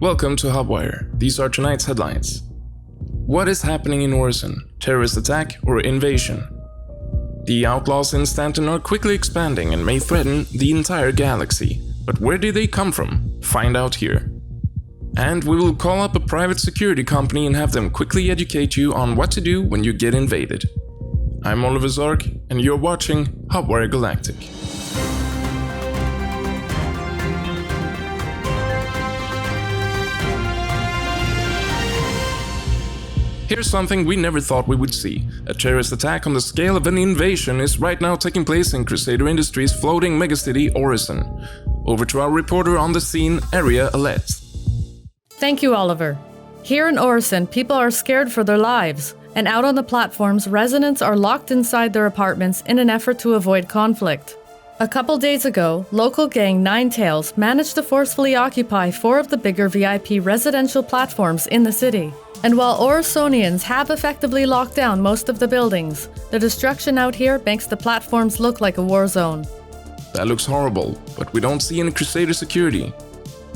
Welcome to HUBWIRE. These are tonight's headlines. What is happening in Orison? Terrorist attack or invasion? The outlaws in Stanton are quickly expanding and may threaten the entire galaxy. But where did they come from? Find out here. And we will call up a private security company and have them quickly educate you on what to do when you get invaded. I'm Oliver Zark, and you're watching HUBWIRE Galactic. Here's something we never thought we would see. A terrorist attack on the scale of an invasion is right now taking place in Crusader Industries' floating megacity Orison. Over to our reporter on the scene, ARIYA, ALETTE. Thank you, Oliver. Here in Orison, people are scared for their lives, and out on the platforms, residents are locked inside their apartments in an effort to avoid conflict. A couple days ago, local gang Nine Tails managed to forcefully occupy 4 of the bigger VIP residential platforms in the city. And while Orisonians have effectively locked down most of the buildings, the destruction out here makes the platforms look like a war zone. That looks horrible, but we don't see any Crusader security.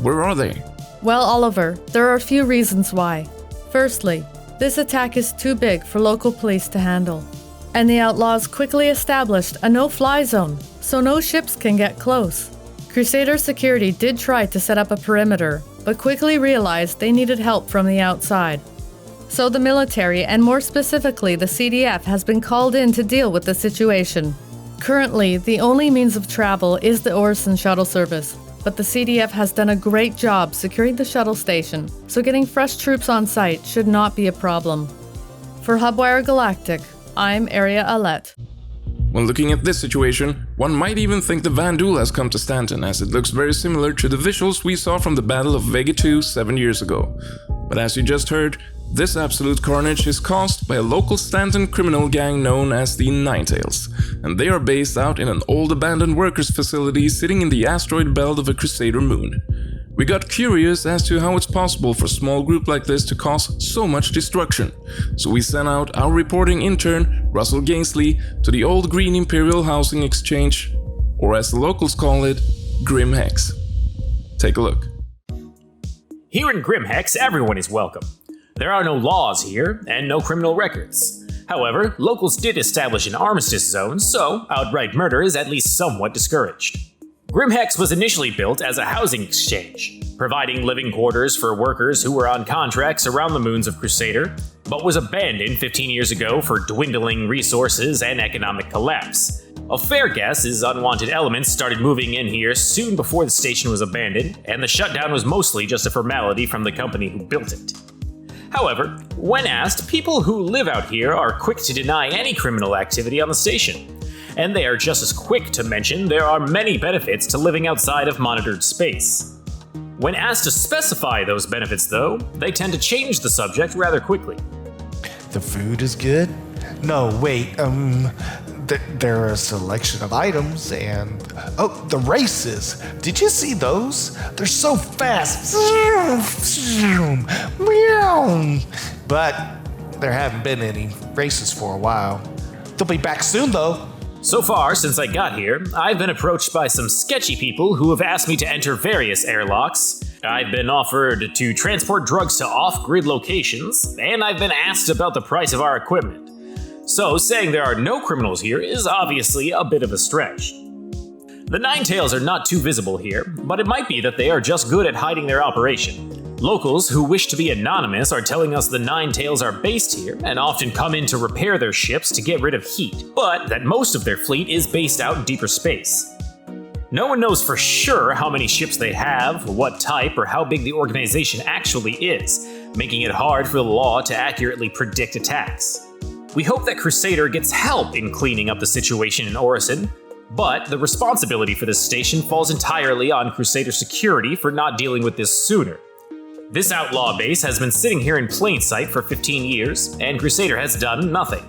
Where are they? Well, Oliver, there are a few reasons why. Firstly, this attack is too big for local police to handle. And the outlaws quickly established a no-fly zone, so no ships can get close. Crusader security did try to set up a perimeter, but quickly realized they needed help from the outside. So the military, and more specifically the CDF, has been called in to deal with the situation. Currently, the only means of travel is the Orison shuttle service, but the CDF has done a great job securing the shuttle station, so getting fresh troops on site should not be a problem. For HUBWIRE Galactic, I'm ARIYA, ALETTE. When looking at this situation, one might even think the Vandal has come to Stanton, as it looks very similar to the visuals we saw from the Battle of Vega 2 7 years ago. But as you just heard, this absolute carnage is caused by a local Stanton criminal gang known as the Nine Tails, and they are based out in an old abandoned workers facility sitting in the asteroid belt of a Crusader moon. We got curious as to how it's possible for a small group like this to cause so much destruction, so we sent out our reporting intern, Russell Gainsleigh, to the old Green Imperial Housing Exchange, or as the locals call it, GRIMHEX. Take a look. Here in GRIMHEX, everyone is welcome. There are no laws here, and no criminal records. However, locals did establish an armistice zone, so outright murder is at least somewhat discouraged. GRIMHEX was initially built as a housing exchange, providing living quarters for workers who were on contracts around the moons of Crusader, but was abandoned 15 years ago for dwindling resources and economic collapse. A fair guess is unwanted elements started moving in here soon before the station was abandoned, and the shutdown was mostly just a formality from the company who built it. However, when asked, people who live out here are quick to deny any criminal activity on the station. And they are just as quick to mention there are many benefits to living outside of monitored space. When asked to specify those benefits, though, they tend to change the subject rather quickly. The food is good? No, wait, there are a selection of items and... Oh, the races! Did you see those? They're so fast! But there haven't been any races for a while. They'll be back soon, though. So far, since I got here, I've been approached by some sketchy people who have asked me to enter various airlocks. I've been offered to transport drugs to off-grid locations, and I've been asked about the price of our equipment. So saying there are no criminals here is obviously a bit of a stretch. The Nine Tails are not too visible here, but it might be that they are just good at hiding their operation. Locals who wish to be anonymous are telling us the Nine Tails are based here and often come in to repair their ships to get rid of heat, but that most of their fleet is based out in deeper space. No one knows for sure how many ships they have, what type, or how big the organization actually is, making it hard for the law to accurately predict attacks. We hope that Crusader gets help in cleaning up the situation in Orison, but the responsibility for this station falls entirely on Crusader security for not dealing with this sooner. This outlaw base has been sitting here in plain sight for 15 years, and Crusader has done nothing.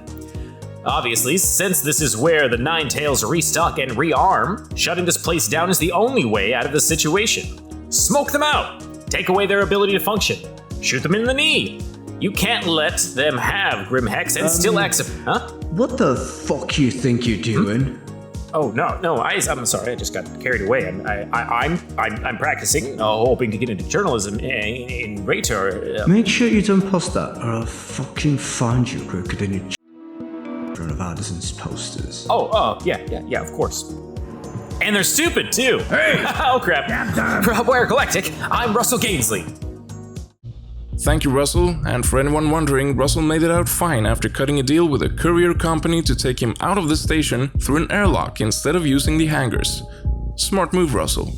Obviously, since this is where the Nine Tails restock and rearm, shutting this place down is the only way out of the situation. Smoke them out! Take away their ability to function. Shoot them in the knee! You can't let them have GRIMHEX and still accept... Huh? What the fuck you think you're doing? Oh no! I'm sorry. I just got carried away. I'm practicing, hoping to get into journalism in Raytor. Make sure you don't post that, or I'll fucking find you crooked in your one of Addison's posters. Yeah, of course. And they're stupid too. Hey! Oh crap! For HUBWIRE Galactic, I'm Russell Gainsley. Thank you, Russell, and for anyone wondering, Russell made it out fine after cutting a deal with a courier company to take him out of the station through an airlock instead of using the hangars. Smart move, Russell.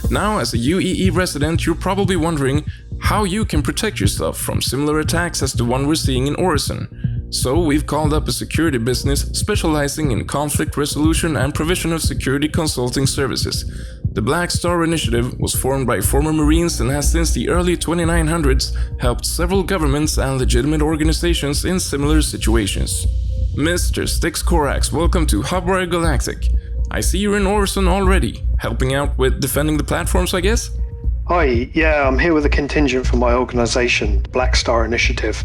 Now, as a UEE resident, you're probably wondering how you can protect yourself from similar attacks as the one we're seeing in Orison. So we've called up a security business specializing in conflict resolution and provision of security consulting services. The Black Star Initiative was formed by former Marines and has since the early 2900s helped several governments and legitimate organizations in similar situations. Mr. STIX CORAX, welcome to HUBWIRE Galactic. I see you're in Orison already, helping out with defending the platforms, I guess? Hi, yeah, I'm here with a contingent from my organization, the Black Star Initiative.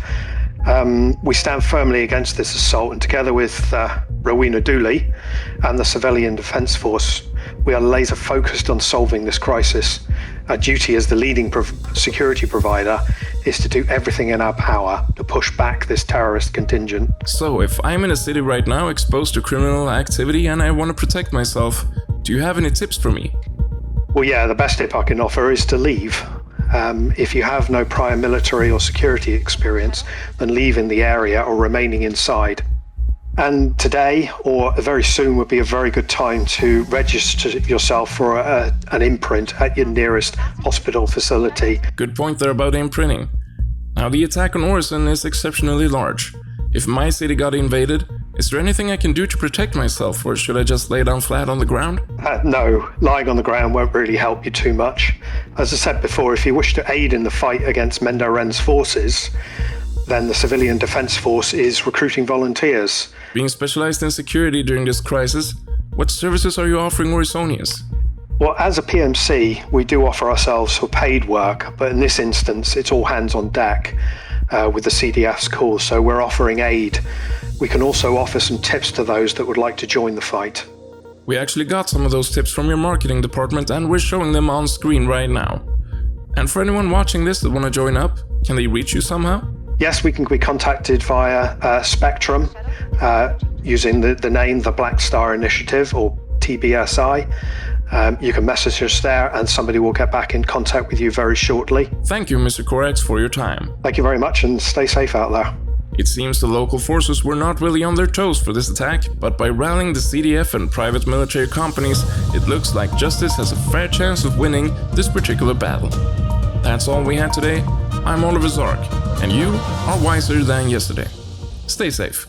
We stand firmly against this assault, and together with Rowena Dooley and the Civilian Defence Force, we are laser focused on solving this crisis. Our duty as the leading security provider is to do everything in our power to push back this terrorist contingent. So, if I'm in a city right now exposed to criminal activity and I want to protect myself, do you have any tips for me? Well, yeah, the best tip I can offer is to leave. If you have no prior military or security experience, then leaving the area or remaining inside. And today, or very soon, would be a very good time to register yourself for an imprint at your nearest hospital facility. Good point there about imprinting. Now, the attack on Orison is exceptionally large. If my city got invaded, is there anything I can do to protect myself, or should I just lay down flat on the ground? No, lying on the ground won't really help you too much. As I said before, if you wish to aid in the fight against Mendo Ren's forces, then the Civilian Defence Force is recruiting volunteers. Being specialized in security during this crisis, what services are you offering Orisonians? Well, as a PMC, we do offer ourselves for paid work, but in this instance, it's all hands on deck with the CDF's call, so we're offering aid. We can also offer some tips to those that would like to join the fight. We actually got some of those tips from your marketing department, and we're showing them on screen right now. And for anyone watching this that want to join up, can they reach you somehow? Yes, we can be contacted via Spectrum using the name The Black Star Initiative, or TBSI. You can message us there and somebody will get back in contact with you very shortly. Thank you, Mr. CORAX, for your time. Thank you very much and stay safe out there. It seems the local forces were not really on their toes for this attack, but by rallying the CDF and private military companies, it looks like justice has a fair chance of winning this particular battle. That's all we had today. I'm Oliver Zark, and you are wiser than yesterday. Stay safe.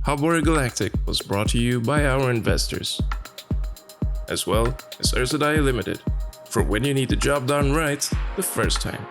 HUBWIRE Galactic was brought to you by our investors, as well as Ursadai Limited, for when you need the job done right the first time.